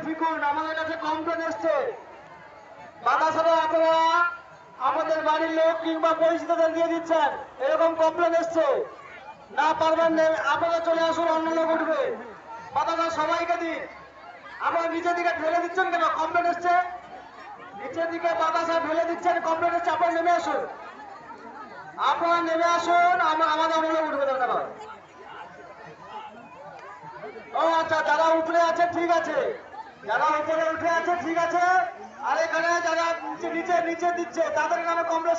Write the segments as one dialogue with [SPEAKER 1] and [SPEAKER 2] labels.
[SPEAKER 1] ফিকুন, আমাদের কাছে কমপ্লেন এসছে বাতাসারা আপনারা আমাদের বাড়ির লোক কিংবা পরিচিতদের দিয়ে দিচ্ছেন, এরকম কমপ্লেন এসছে। না পারবেন আপনারা চলে আসুন, অন্য লোক উঠবে। বাতাসা সবাইকে দিন। আপনারা নিচের দিকে ঢেলে দিচ্ছেন কেন? কমপ্লেন এসছে, নিচের দিকে বাতাসা ঢেলে দিচ্ছেন, কমপ্লেন এসছে। আপনারা নেমে আসুন, আপনারা নেমে আসুন, আমাদের অন্য লোক উঠবে দরকার। ও আচ্ছা, যারা উপরে আছে ঠিক আছে, যারা উপরে উঠে আছে ঠিক আছে, আর এখানে যারা নিচে নিচে দিচ্ছে তাদের নামে কমপ্লেন।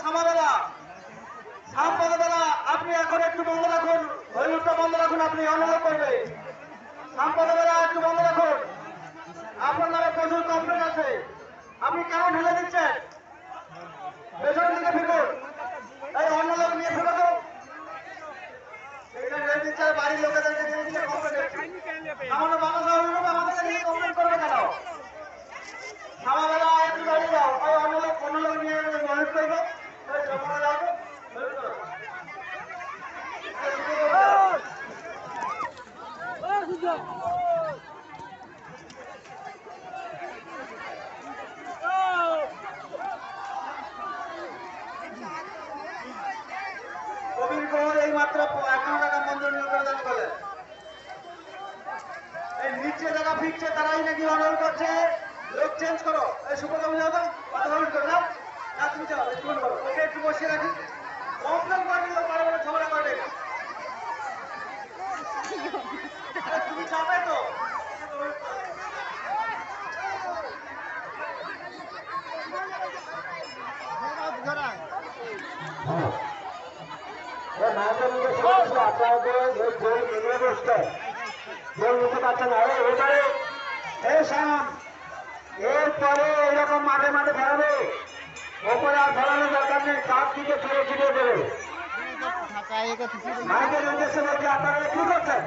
[SPEAKER 1] সাম্পাদাবেলা আপনি এখন একটু বন্ধ রাখুন, হইলুটটা বন্ধ রাখুন, আপনি অনুরোধ করবে। সাম্পাদাবেলা একটু বন্ধ রাখুন, আপনার নামে প্রচুর কমপ্লেন আছে। আপনি কেন ঢেলে দিচ্ছেন? পেছনের দিকে ফিরুন, এই অন্য লোক নিয়ে ফেলে তো। এখানে ঢেলে দিচ্ছে, বাড়ির লোকেদেরকে দিয়ে দিচ্ছে কমপ্লেন। সামান্য বাতাসা হইল না, আমাদেরকে নিয়ে কমপ্লেন করবে কেন? সামাবেলা একটু দাঁড়িয়ে যাও, ওই অন্য লোক নিয়ে মনে করবে। কবির গোহর এই মাত্র 51 টাকা মঞ্জুর নিয়োগদান করলেন। এই নিচে যারা ফিরছে তারাই নাকি অনুরোধ করছে লোক চেঞ্জ করো। এই সুপথ বুঝাও তো, কথা বলুন করে দাও। না তুমি চাও একটু করো, ওকে একটু বসিয়ে রাখি। কমপ্লেন করে দিল, পারে বলে ঝগড়া করবে। তুমি চাপে তো এরপরে এরকম মাঠে মাঠে ফেরাবে, ওপরে আর ফেরানোর দরকার নেই, চার দিকে ফিরে ফিরে দেবে। মাঠের উদ্দেশ্যে বলছে আপনারা কি করছেন?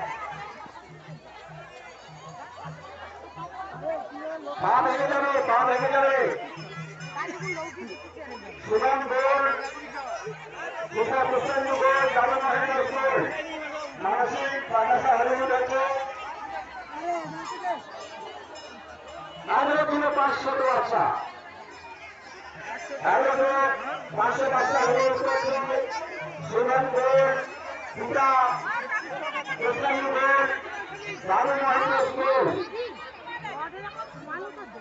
[SPEAKER 1] পা ভেঙে যাবে, পা ভেঙে যাবে। সুগম গোল, পুষ্পাঞ্জু গোল, দাদা মহেন্দ্র স্কুল, মানসিক বাতাসা হলিউড হচ্ছে। আরো দিল 500 বাচ্চা, আরো 500 বাচ্চা হলিউড করছে। সুগম গোল, পিতা পুষ্পাঞ্জু গোল, দাদা মহেন্দ্র স্কুল।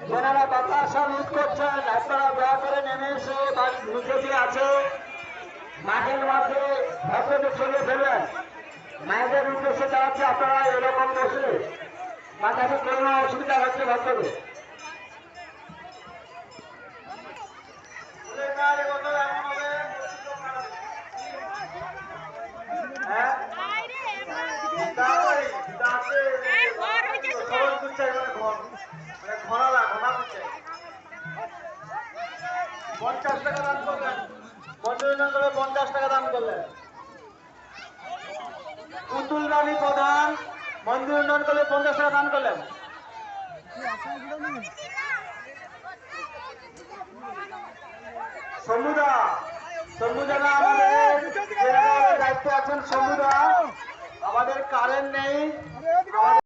[SPEAKER 1] যারা বাতাসা লুট করছেন আপনারা দয়া করে নেমে এসে নিচে দিয়ে আছে মাঠের মধ্যে ভক্তদের ছড়িয়ে ফেলবেন। মায়েদের উদ্দেশ্যে চালাচ্ছে, আপনারা এরকম বসে বাতাসে কোনো অসুবিধা হচ্ছে ভক্তদের। পঞ্চাশ টাকা দান করলেন, মঞ্জুরিনান করে 50 টাকা দান করলেন। পুতুল রানী প্রধান মঞ্জুরিনান করে 50 টাকা দান করলেন। সমুদা আমাদের দায়িত্বে আছেন। সমুদা, আমাদের কারেন্ট নেই।